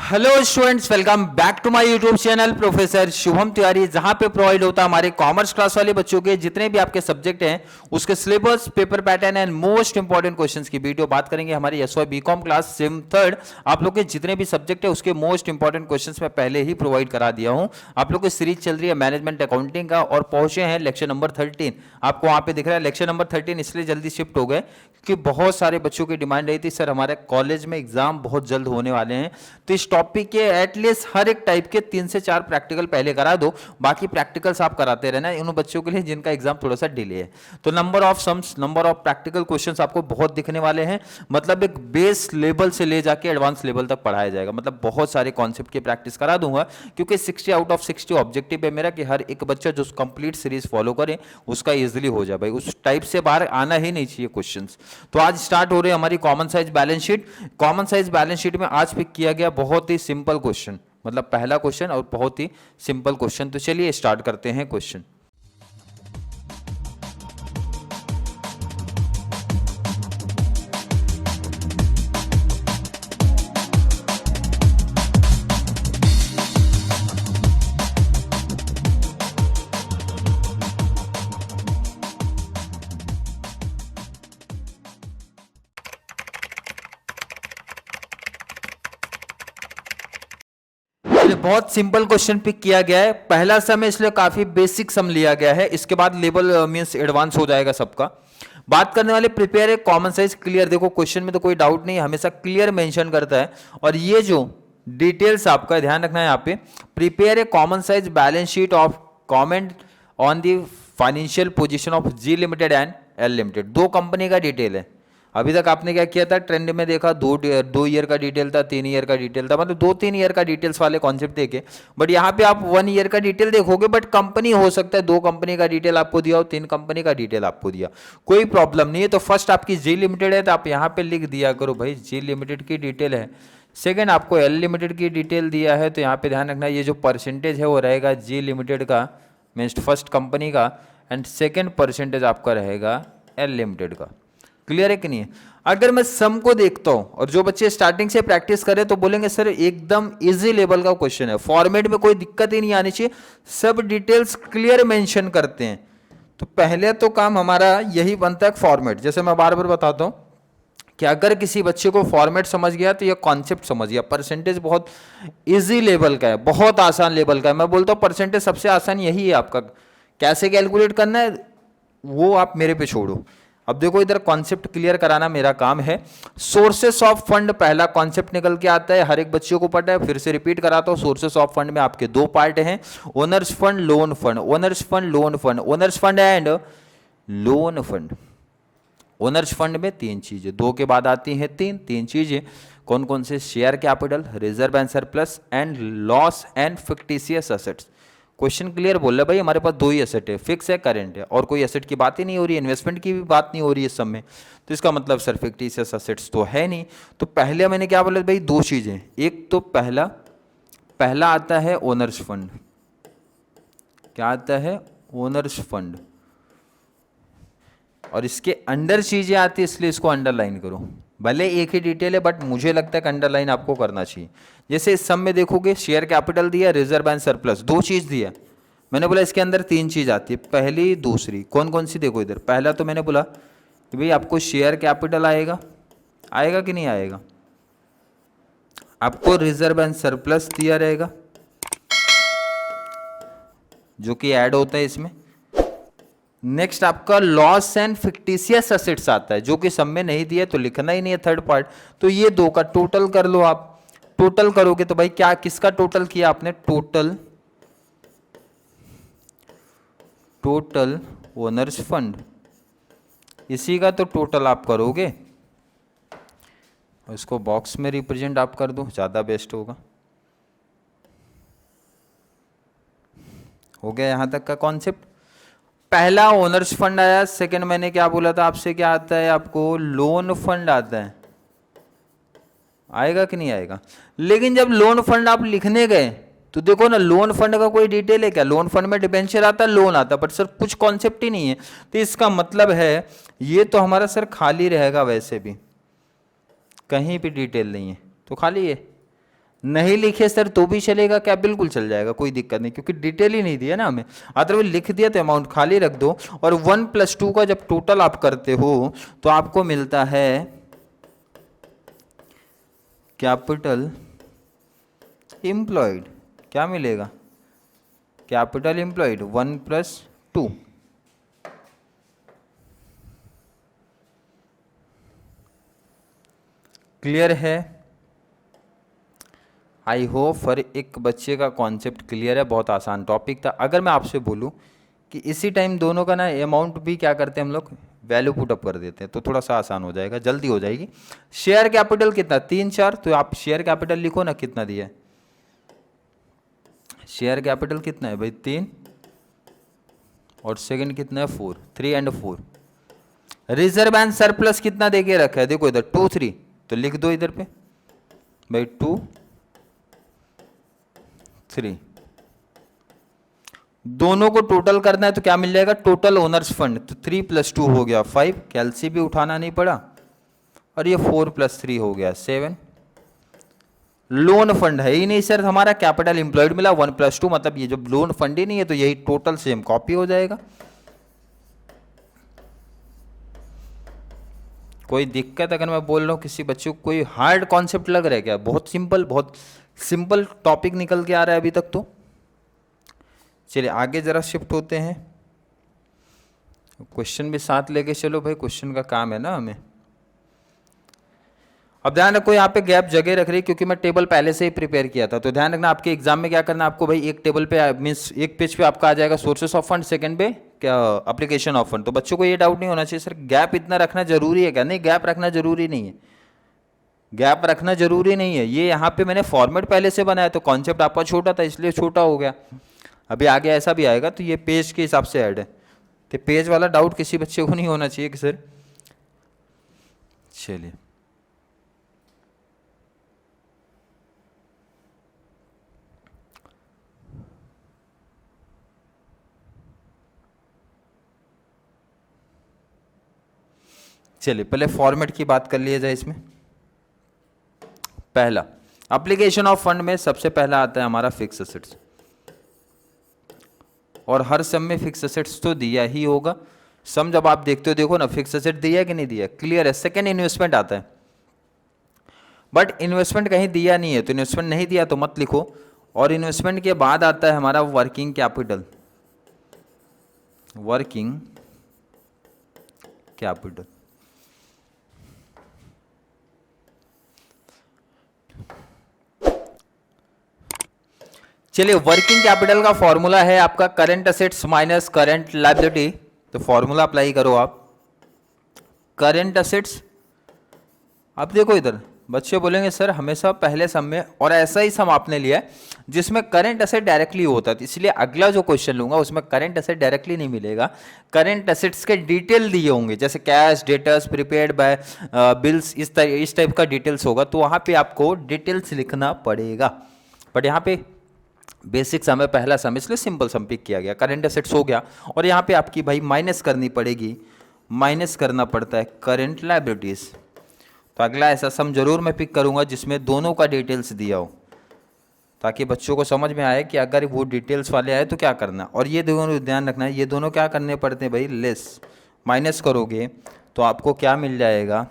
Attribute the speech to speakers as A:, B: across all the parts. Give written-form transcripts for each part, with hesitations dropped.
A: Hello students, welcome back to my YouTube channel professor Shubham Tiwari, जहां पे provide होता है हमारे कॉमर्स क्लास वाले बच्चों के जितने भी आपके सब्जेक्ट हैं उसके syllabus, paper pattern and most important questions की वीडियो बात करेंगे। हमारी SY BCom class sem third आप लोग के जितने भी सब्जेक्ट है उसके मोस्ट इंपॉर्टेंट क्वेश्चंस मैं पहले ही प्रोवाइड करा दिया हूं। आप लोग की सीरीज चल रही है मैनेजमेंट अकाउंटिंग का और पहुंचे हैं लेक्चर नंबर 13। आपको वहां पे दिख रहा है लेक्चर नंबर 13 इसलिए जल्दी शिफ्ट हो गए क्योंकि बहुत सारे बच्चों की डिमांड रही थी, सर हमारे कॉलेज में एग्जाम बहुत जल्द होने वाले हैं तो इस टॉपिक के एटलीस्ट हर एक टाइप के 3 से 4 प्रैक्टिकल पहले करा दो, बाकी प्रैक्टिकल्स आप कराते रहना उन बच्चों के लिए जिनका एग्जाम थोड़ा सा डिले है। तो number of sums, number of practical questions आपको बहुत दिखने वाले हैं। मतलब एक बेस लेवल से ले जाके एडवांस लेवल तक पढ़ाया जाएगा। मतलब बहुत सारे कॉन्सेप्ट की प्रैक्टिस करा दूंगा क्योंकि 60 आउट ऑफ 60 ऑब्जेक्टिव है मेरा कि हर एक बच्चा जो कंप्लीट सीरीज फॉलो करे उसका इजिली हो जाए। भाई उस टाइप से बाहर आना ही नहीं चाहिए क्वेश्चंस। तो आज स्टार्ट हो रही है हमारी common size balance sheet. Common size balance sheet में आज पिक किया गया बहुत ही सिंपल क्वेश्चन, मतलब पहला क्वेश्चन और बहुत ही सिंपल क्वेश्चन। तो चलिए स्टार्ट करते हैं क्वेश्चन। बहुत सिंपल क्वेश्चन पिक किया गया है। पहला सम है इसलिए काफी बेसिक सम लिया गया है, इसके बाद लेवल मींस एडवांस हो जाएगा सबका। बात करने वाले प्रिपेयर है कॉमन साइज क्लियर। देखो क्वेश्चन में तो कोई डाउट नहीं, हमेशा क्लियर मेंशन करता है। और ये जो डिटेल्स आपका ध्यान रखना है यहाँ पे, prepare a common size balance sheet of comment on the financial position of G limited and L limited. दो कंपनी का डिटेल है। अभी तक आपने क्या किया था, ट्रेंड में देखा, दो ईयर का डिटेल था, 3 ईयर का डिटेल था, मतलब 2-3 ईयर का डिटेल्स वाले कॉन्सेप्ट देखे। बट यहाँ पे आप 1 ईयर का डिटेल देखोगे, बट कंपनी हो सकता है 2 कंपनी का डिटेल आपको दिया हो, 3 कंपनी का डिटेल आपको दिया, कोई प्रॉब्लम नहीं है। तो फर्स्ट आपकी जी लिमिटेड है तो आप यहाँ पे लिख दिया करो भाई जी लिमिटेड की डिटेल है। सेकेंड आपको एल लिमिटेड की डिटेल दिया है तो यहाँ पे ध्यान रखना ये जो परसेंटेज है वो रहेगा जी लिमिटेड का, मीन्स फर्स्ट कंपनी का, एंड सेकेंड परसेंटेज आपका रहेगा एल लिमिटेड का। क्लियर है कि नहीं है? अगर मैं सम को देखता हूं और जो बच्चे स्टार्टिंग से प्रैक्टिस करें तो बोलेंगे सर एकदम इजी लेवल का क्वेश्चन है, फॉर्मेट में कोई दिक्कत ही नहीं आनी चाहिए, सब डिटेल्स क्लियर मेंशन करते हैं। तो पहले तो काम हमारा यही बनता है फॉर्मेट। जैसे मैं बार बार बताता हूं कि अगर किसी बच्चे को फॉर्मेट समझ गया तो ये कॉन्सेप्ट समझ गया। परसेंटेज बहुत इजी लेवल का है, बहुत आसान लेवल का है। मैं बोलता हूँ परसेंटेज सबसे आसान यही है आपका, कैसे कैलकुलेट करना है वो आप मेरे पे छोड़ो। अब देखो इधर कॉन्सेप्ट क्लियर कराना मेरा काम है। सोर्सेस ऑफ फंड पहला कॉन्सेप्ट निकल के आता है, हर एक बच्चों को पता है, फिर से रिपीट कराता हूं। सोर्सेस ऑफ फंड में आपके 2 पार्ट हैं, owner's fund, loan fund. Owner's fund, loan fund, owner's fund and loan fund. Owner's fund में 3 चीजें, 2 के बाद आती हैं 3 चीजें। कौन कौन से? Share capital, reserve and surplus and loss and fictitious assets. Question clear बोल रहा है भाई, हमारे पास 2 ही एसेट है, फिक्स है, करंट है, और कोई एसेट की बात ही नहीं हो रही है, इन्वेस्टमेंट की भी बात नहीं हो रही है इस सब में। तो इसका मतलब सर फिक्टिशियस एसेट्स तो है नहीं। तो पहले मैंने क्या बोला भाई, 2 चीजें। एक तो पहला आता है ओनर्स फंड। क्या आता है? Owner's fund. और इसके अंडर चीजें आती है, इसलिए इसको अंडरलाइन करो। भले एक ही डिटेल है बट मुझे लगता है कि अंडरलाइन आपको करना चाहिए। जैसे इस सम में देखोगे शेयर कैपिटल दिया, रिजर्व एंड सरप्लस, 2 चीज दिया। मैंने बोला इसके अंदर 3 चीज आती है, पहली दूसरी। कौन कौन सी? देखो इधर पहला तो मैंने बोला कि भाई आपको शेयर कैपिटल आएगा, आएगा कि नहीं आएगा? आपको रिजर्व एंड सरप्लस दिया रहेगा जो कि ऐड होता है इसमें। नेक्स्ट आपका लॉस एंड फिक्टिशियस एसेट्स आता है जो कि सब में नहीं दिया तो लिखना ही नहीं है थर्ड पार्ट। तो ये 2 का टोटल कर लो आप। टोटल करोगे तो भाई क्या, किसका टोटल किया आपने? टोटल ओनर्स फंड, इसी का तो टोटल आप करोगे। इसको बॉक्स में रिप्रेजेंट आप कर दो, ज्यादा बेस्ट होगा। हो गया यहां तक का कॉन्सेप्ट। पहला ओनर्स फंड आया। सेकंड मैंने क्या बोला था आपसे, क्या आता है आपको? लोन फंड आता है। आएगा कि नहीं आएगा? लेकिन जब लोन फंड आप लिखने गए तो देखो ना, लोन फंड का कोई डिटेल है क्या? लोन फंड में डिबेंचर आता है, लोन आता है, बट सर कुछ कॉन्सेप्ट ही नहीं है। तो इसका मतलब है ये तो हमारा सर खाली रहेगा, वैसे भी कहीं भी डिटेल नहीं है तो खाली है। नहीं लिखे सर तो भी चलेगा क्या? बिल्कुल चल जाएगा, कोई दिक्कत नहीं, क्योंकि डिटेल ही नहीं दिया ना हमें। अदरवाइज लिख दिया तो अमाउंट खाली रख दो। और 1+2 का जब टोटल आप करते हो तो आपको मिलता है कैपिटल एम्प्लॉयड। क्या मिलेगा? Capital employed 1+2। क्लियर है? आई होप हर एक बच्चे का कॉन्सेप्ट क्लियर है। बहुत आसान टॉपिक था। अगर मैं आपसे बोलूं कि इसी टाइम दोनों का ना अमाउंट भी क्या करते हैं हम लोग, वैल्यू पुट अप कर देते हैं, तो थोड़ा सा आसान हो जाएगा, जल्दी हो जाएगी। शेयर कैपिटल कितना? 3-4। तो आप शेयर कैपिटल लिखो ना, कितना दिया है शेयर कैपिटल? कितना है भाई? 3 और सेकंड कितना है? 4। 3 and 4। रिजर्व एंड सरप्लस कितना दे के रखा है? देखो इधर 2, 3, तो लिख दो इधर पे भाई 2, 3। दोनों को टोटल करना है तो क्या मिल जाएगा? Total owner's fund. तो 3+2 हो गया 5, कैलसी भी उठाना नहीं पड़ा। और ये 4+3 हो गया 7। लोन फंड है ही नहीं सर हमारा, कैपिटल एम्प्लॉयड मिला 1+2, मतलब ये जो लोन फंड ही नहीं है, तो यही टोटल सेम कॉपी हो जाएगा। कोई दिक्कत अगर मैं बोल रहा हूँ किसी बच्चे को, कोई हार्ड कॉन्सेप्ट लग रहा है क्या? बहुत सिंपल टॉपिक निकल के आ रहा है अभी तक तो। चलिए आगे जरा शिफ्ट होते हैं। क्वेश्चन भी साथ लेके चलो भाई, क्वेश्चन का काम है ना हमें। अब ध्यान रखो यहाँ पे गैप जगह रख रही, क्योंकि मैं टेबल पहले से ही प्रिपेयर किया था। तो ध्यान रखना आपके एग्जाम में क्या करना है आपको भाई, एक टेबल पे मीन्स एक पेज पे आपका आ जाएगा सोर्सेस ऑफ फंड, सेकंड पे क्या एप्लीकेशन ऑफ फंड। तो बच्चों को ये डाउट नहीं होना चाहिए सर गैप इतना रखना जरूरी है क्या? नहीं, गैप रखना जरूरी नहीं है, गैप रखना जरूरी नहीं है। ये यहाँ पे मैंने फॉर्मेट पहले से बनाया, तो कॉन्सेप्ट आपका छोटा था इसलिए छोटा हो गया। अभी आगे ऐसा भी आएगा तो ये पेज के हिसाब से ऐड है, तो पेज वाला डाउट किसी बच्चे को नहीं होना चाहिए कि सर। चलिए चलिए पहले फॉर्मेट की बात कर लिया जाए इसमें। पहला एप्लीकेशन ऑफ फंड में सबसे पहला आता है हमारा फिक्स एसेट्स, और हर सम में फिक्स एसेट्स तो दिया ही होगा। सम जब आप देखते हो देखो ना, फिक्स एसेट दिया है कि नहीं दिया? क्लियर है। सेकंड इन्वेस्टमेंट आता है, बट इन्वेस्टमेंट कहीं दिया नहीं है, तो इन्वेस्टमेंट नहीं दिया तो मत लिखो। और इन्वेस्टमेंट के बाद आता है हमारा वर्किंग कैपिटल। वर्किंग कैपिटल चलिए, वर्किंग कैपिटल का फॉर्मूला है आपका current assets minus current liability. तो फॉर्मूला अप्लाई करो आप। करंट असेट्स, आप देखो इधर बच्चे बोलेंगे सर हमेशा पहले सम में, और ऐसा ही सम आपने लिया है जिसमें करंट असेट डायरेक्टली होता है, इसलिए अगला जो क्वेश्चन लूंगा उसमें करंट असेट डायरेक्टली नहीं मिलेगा। करंट असेट्स के डिटेल दिए होंगे, जैसे cash, debtors, prepaid by bills, इस टाइप का डिटेल्स होगा, तो वहां पे आपको डिटेल्स लिखना पड़ेगा। बट यहाँ पे बेसिक सम है, पहला सम, इसलिए सिंपल सम पिक किया गया। करंट असेट्स हो गया, और यहाँ पे आपकी भाई माइनस करनी पड़ेगी, माइनस करना पड़ता है करंट लायबिलिटीज। तो अगला ऐसा सम जरूर मैं पिक करूंगा जिसमें दोनों का डिटेल्स दिया हो, ताकि बच्चों को समझ में आए कि अगर वो डिटेल्स वाले आए तो क्या करना। और ये दोनों ध्यान रखना है, ये दोनों क्या करने पड़ते हैं भाई, लेस। माइनस करोगे तो आपको क्या मिल जाएगा?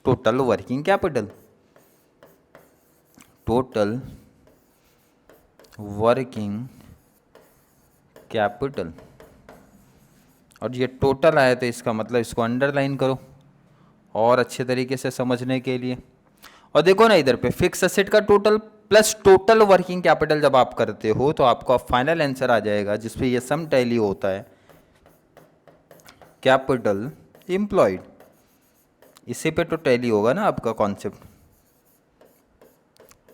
A: Total working capital. Total working capital, और ये टोटल आया तो इसका मतलब इसको अंडरलाइन करो और अच्छे तरीके से समझने के लिए। और देखो ना इधर पे फिक्स एसेट का total plus total working capital जब आप करते हो तो आपका फाइनल आंसर आ जाएगा, जिसपे ये सम टैली होता है कैपिटल एम्प्लॉयड। इसी पे तो टैली होगा ना आपका कॉन्सेप्ट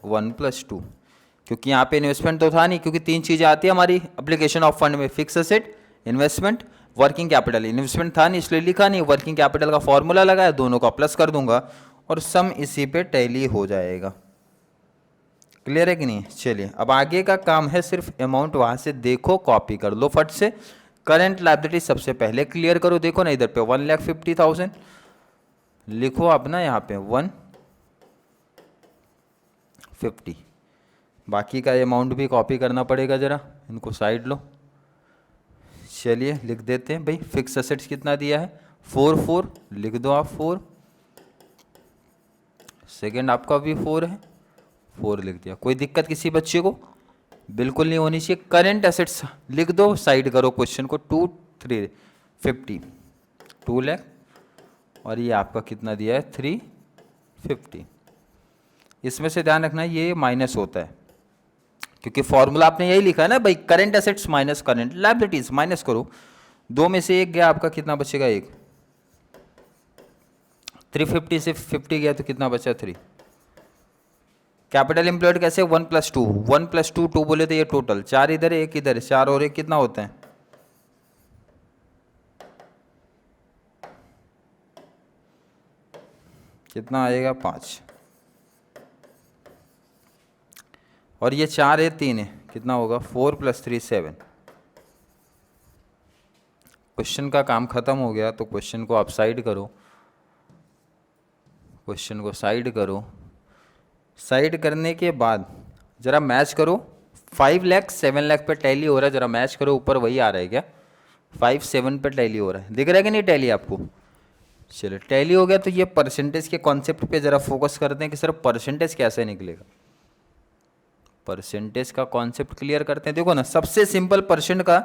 A: 1+2, क्योंकि यहाँ पे इन्वेस्टमेंट तो था नहीं, क्योंकि तीन चीज़ें आती है हमारी एप्लीकेशन ऑफ फंड में, fix asset, investment, working capital. Investment था नहीं इसलिए लिखा नहीं, वर्किंग कैपिटल का फॉर्मूला लगाया, दोनों का प्लस कर दूंगा और सम इसी पे टैली हो जाएगा। क्लियर है कि नहीं? चलिए अब आगे का काम है सिर्फ अमाउंट वहाँ से देखो, कॉपी कर लो फट से। करंट लायबिलिटी सबसे पहले क्लियर करो। देखो ना इधर पे 1,50,000 लिखो आप ना, यहाँ पे 150, बाकी का अमाउंट भी कॉपी करना पड़ेगा, ज़रा इनको साइड लो। चलिए लिख देते हैं भाई, फिक्स असेट्स कितना दिया है 4 लिख दो आप 4, सेकेंड आपका भी 4 है, 4 लिख दिया। कोई दिक्कत किसी बच्चे को बिल्कुल नहीं होनी चाहिए। करेंट एसेट्स लिख दो, साइड करो क्वेश्चन को। 2,350 2 लाख, और ये आपका कितना दिया है 350। इसमें से ध्यान रखना ये माइनस होता है, क्योंकि फॉर्मूला आपने यही लिखा है ना भाई, current assets minus current liabilities, minus करो। 2 में से 1 गया आपका, कितना बचेगा 1। 350 से 50 गया तो कितना बचा 3। कैपिटल एम्प्लॉयड कैसे 1 + 2, 1 + 2 2 बोले तो ये टोटल 4 इधर 1 इधर, 4 और 1 कितना होता है, कितना आएगा 5, और ये 4 है 3 है, कितना होगा 4 + 3 7। क्वेश्चन का काम खत्म हो गया, तो क्वेश्चन को आप साइड करो, क्वेश्चन को साइड करो। साइड करने के बाद ज़रा मैच करो, 5 लाख 7 लाख पे टैली हो रहा है, ज़रा मैच करो, ऊपर वही आ रहा है क्या, 5 7 पे टैली हो रहा है, दिख रहा है कि नहीं टैली आपको। चलो टैली हो गया, तो ये परसेंटेज के कॉन्सेप्ट पे ज़रा फोकस करते हैं कि सर परसेंटेज कैसे निकलेगा। परसेंटेज का कॉन्सेप्ट क्लियर करते हैं। देखो ना, सबसे सिंपल परसेंट का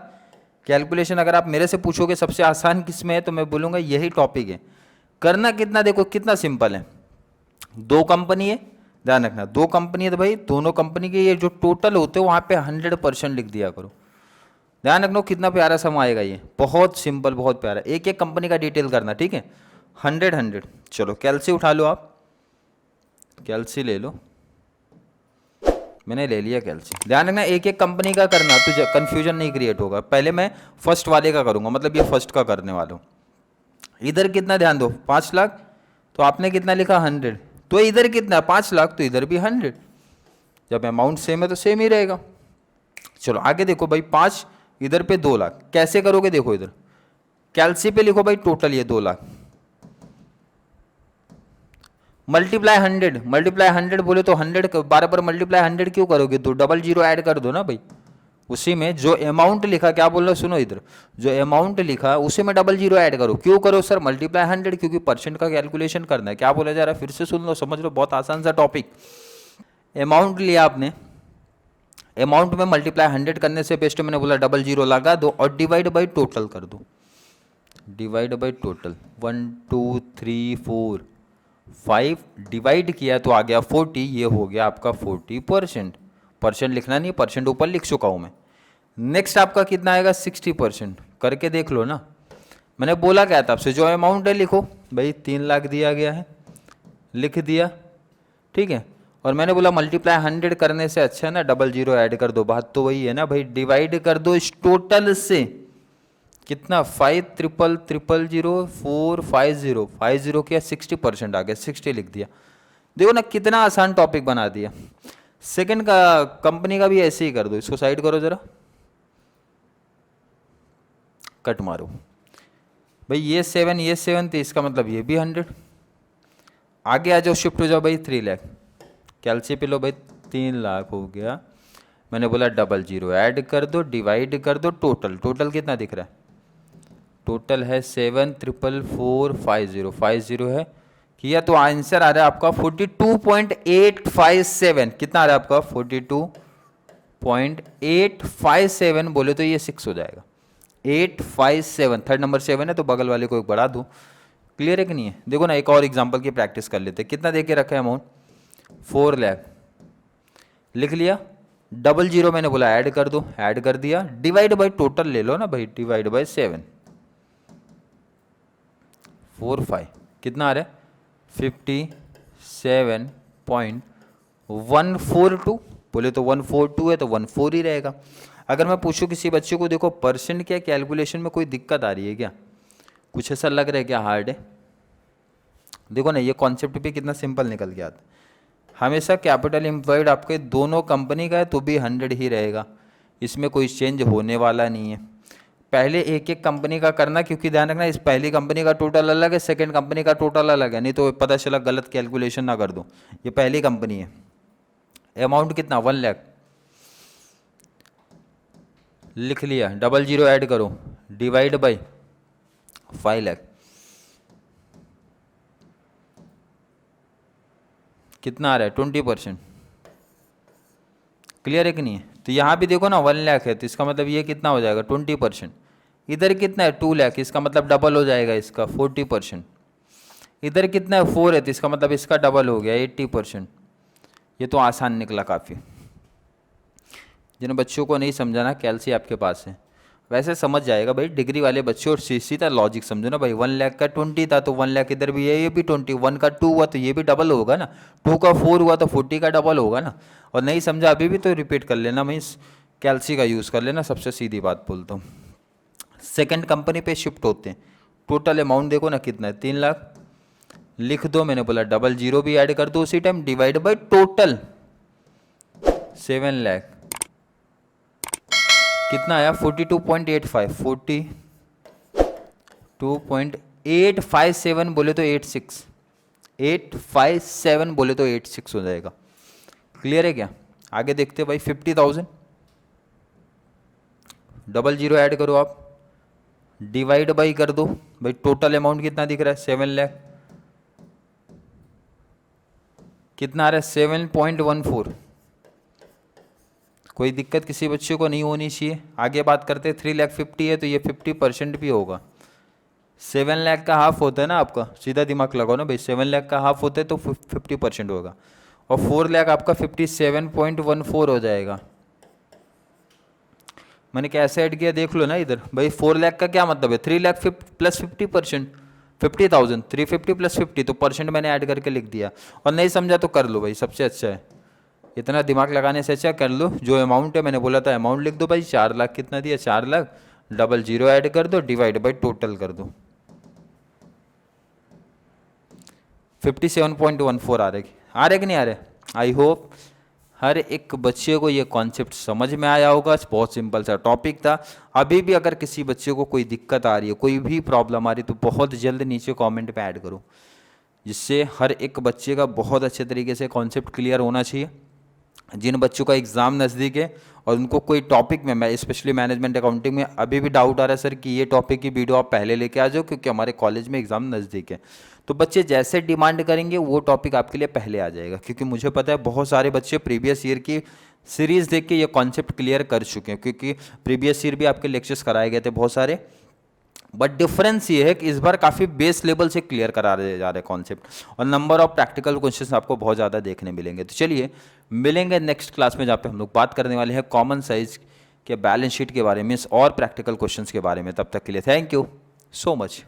A: कैलकुलेशन अगर आप मेरे से पूछोगे सबसे आसान किस में है, तो मैं बोलूँगा यही टॉपिक है। करना कितना, देखो कितना सिंपल है। 2 कंपनी है, ध्यान रखना 2 कंपनी है, तो भाई दोनों कंपनी के ये जो टोटल होते हैं वहाँ पे 100% लिख दिया करो। ध्यान रखना कितना प्यारा सम आएगा, ये बहुत सिंपल बहुत प्यारा। एक एक कंपनी का डिटेल करना, ठीक है। 100 चलो कैलसी उठा लो आप, कैलसी ले लो, मैंने ले लिया कैलसी। ध्यान रखना एक एक कंपनी का करना, तो कंफ्यूजन नहीं क्रिएट होगा। पहले मैं फर्स्ट वाले का करूँगा, मतलब ये फर्स्ट का करने वाला हूँ। इधर कितना ध्यान दो 5 लाख, तो आपने कितना लिखा 100, तो इधर कितना 5 लाख, तो इधर भी 100। जब अमाउंट सेम है तो सेम ही रहेगा। चलो आगे देखो भाई, 5 इधर पे 2 लाख, कैसे करोगे देखो, इधर कैलसी पे लिखो भाई टोटल ये 2 लाख, मल्टीप्लाई 100 बोले तो 100 बार बार मल्टीप्लाई 100 क्यों करोगे, तो 00 ऐड कर दो ना भाई। उसी में जो अमाउंट लिखा, क्या बोल रहा सुनो, इधर जो अमाउंट लिखा उसी में 00 ऐड करो। क्यों करो सर, मल्टीप्लाई 100, क्योंकि परसेंट का कैलकुलेशन करना है। क्या बोला जा रहा है फिर से सुन लो, समझ लो, बहुत आसान सा टॉपिक। अमाउंट लिया आपने, अमाउंट में मल्टीप्लाई 100 करने से बेस्ट मैंने बोला 00 लगा दो और डिवाइड बाई टोटल कर दो। डिवाइड बाई टोटल 1 2 3 4 5 डिवाइड किया तो आ गया 40, ये हो गया आपका 40%। परसेंट लिखना नहीं, परसेंट ऊपर लिख चुका हूँ मैं। नेक्स्ट आपका कितना आएगा 60%, करके देख लो ना। मैंने बोला क्या था आपसे, जो अमाउंट है लिखो भाई, 3 लाख दिया गया है, लिख दिया, ठीक है। और मैंने बोला मल्टीप्लाई 100 करने से अच्छा है ना 00 ऐड कर दो, बात तो वही है ना भाई। डिवाइड कर दो इस टोटल से, कितना 5 ट्रिपल 0 4 50 50 किया 60% आ गया, 60 लिख दिया। देखो ना कितना आसान टॉपिक बना दिया। सेकंड का कंपनी का भी ऐसे ही कर दो, इसको साइड करो जरा, कट मारो भाई, ये 7 तो इसका मतलब ये भी 100। आगे आ जाओ, शिफ्ट हो जाओ भाई 3 लाख, कैलसी पे लो भाई 3 लाख हो गया। मैंने बोला 00 ऐड कर दो, डिवाइड कर दो टोटल, टोटल कितना दिख रहा है, टोटल है 7 ट्रिपल 4 50 50 है किया, तो आंसर आ रहा है आपका 42.857। कितना आ रहा है आपका 42.857, बोले तो ये 6 हो जाएगा 857। थर्ड नंबर 7 है तो बगल वाले को एक बढ़ा दूँ। क्लियर है कि नहीं है। देखो ना एक और एग्जांपल की प्रैक्टिस कर लेते हैं। कितना दे के रखा है अमाउंट 4 लाख, लिख लिया, 00 मैंने बोला ऐड कर दो, ऐड कर दिया, डिवाइड बाई टोटल ले लो ना भाई, डिवाइड बाई 7 4 5 कितना आ रहा है 57.142, बोले तो 142 है तो 14 ही रहेगा। अगर मैं पूछूं किसी बच्चे को, देखो परसेंट क्या कैलकुलेशन में कोई दिक्कत आ रही है क्या, कुछ ऐसा लग रहा है क्या हार्ड है, देखो ना ये कॉन्सेप्ट भी कितना सिंपल निकल गया था। हमेशा कैपिटल एम्प्लॉयड आपके दोनों कंपनी का है तो भी 100 ही रहेगा, इसमें कोई चेंज होने वाला नहीं है। पहले एक एक कंपनी का करना, क्योंकि ध्यान रखना इस पहली कंपनी का टोटल अलग है, सेकंड कंपनी का टोटल अलग है, नहीं तो पता चला गलत कैलकुलेशन ना कर दो। ये पहली कंपनी है, अमाउंट कितना 1 लाख, लिख लिया, डबल जीरो ऐड करो, डिवाइड बाई 5 लाख, कितना आ रहा है 20%। क्लियर है कि नहीं है? तो यहाँ भी देखो ना 1 लाख है, तो इसका मतलब ये कितना हो जाएगा 20%। इधर कितना है 2 लाख, इसका मतलब डबल हो जाएगा इसका 40%। इधर कितना है 4 है, तो इसका मतलब इसका डबल हो गया 80%। ये तो आसान निकला काफ़ी। जिन बच्चों को नहीं समझाना, कैलसी आपके पास है, वैसे समझ जाएगा भाई डिग्री वाले बच्चे। और सीधा लॉजिक समझो ना भाई, 1 लाख का 20 था तो 1 लाख इधर भी है, ये भी 20, 1 का 2 हुआ तो ये भी डबल होगा ना, 2 का 4 हुआ तो 40 का डबल होगा ना। और नहीं समझा अभी भी तो रिपीट कर लेना, मीन्स कैलसी का यूज़ कर लेना, सबसे सीधी बात बोलता हूँ। सेकेंड कंपनी पे शिफ्ट होते हैं, टोटल अमाउंट देखो ना कितना है 3 लाख, लिख दो, मैंने बोला डबल जीरो भी ऐड कर दो उसी time, divide by total 7 lakh, कितना आया 42.85, 42.857 बोले तो 86, 857 बोले तो 86 हो जाएगा। क्लियर है क्या? आगे देखते भाई 50,000, डबल जीरो ऐड करो आप, डिवाइड बाई कर दो भाई, टोटल अमाउंट कितना दिख रहा है 7 लाख, कितना आ रहा है 7.14। कोई दिक्कत किसी बच्चे को नहीं होनी चाहिए। आगे बात करते हैं 3,50,000 है तो ये 50% भी होगा। 7 लाख का हाफ होता है ना आपका, सीधा दिमाग लगाओ ना भाई, 7 लाख का हाफ होता है तो 50% होगा, और 4 लाख आपका 57.14 हो जाएगा। मैंने कैसे ऐड किया देख लो ना इधर भाई, 4 लाख का क्या मतलब है 3 लाख प्लस 50%, 50,000, 350 प्लस 50, तो परसेंट मैंने ऐड करके लिख दिया। और नहीं समझा तो कर लो भाई, सबसे अच्छा है, इतना दिमाग लगाने से अच्छा कर लो। जो अमाउंट है मैंने बोला था अमाउंट लिख दो भाई, 4 लाख कितना दिया 4 लाख, डबल जीरो ऐड कर दो, डिवाइड बाई टोटल कर दो, 57.14 आ रहे कि नहीं आ रहे? आई होप हर एक बच्चे को ये कॉन्सेप्ट समझ में आया होगा। बहुत सिंपल सा टॉपिक था। अभी भी अगर किसी बच्चे को कोई दिक्कत आ रही है, कोई भी प्रॉब्लम आ रही है, तो बहुत जल्द नीचे कमेंट पे ऐड करो, जिससे हर एक बच्चे का बहुत अच्छे तरीके से कॉन्सेप्ट क्लियर होना चाहिए। जिन बच्चों का एग्ज़ाम नज़दीक है और उनको कोई टॉपिक में, मैं स्पेशली मैनेजमेंट अकाउंटिंग में अभी भी डाउट आ रहा है सर कि ये टॉपिक की वीडियो आप पहले लेके आ जाओ क्योंकि हमारे कॉलेज में एग्ज़ाम नज़दीक है, तो बच्चे जैसे डिमांड करेंगे वो टॉपिक आपके लिए पहले आ जाएगा। क्योंकि मुझे पता है बहुत सारे बच्चे प्रीवियस ईयर की सीरीज़ देख के ये कॉन्सेप्ट क्लियर कर चुके हैं, क्योंकि प्रीवियस ईयर भी आपके लेक्चर्स कराए गए थे बहुत सारे। बट डिफरेंस ये है कि इस बार काफ़ी बेस लेवल से क्लियर करा रहे जा रहे कॉन्सेप्ट, और नंबर ऑफ प्रैक्टिकल क्वेश्चंस आपको बहुत ज़्यादा देखने मिलेंगे। तो चलिए मिलेंगे नेक्स्ट क्लास में, जहाँ पे हम लोग बात करने वाले हैं कॉमन साइज के बैलेंस शीट के बारे में और प्रैक्टिकल क्वेश्चंस के बारे में। तब तक के लिए थैंक यू सो मच।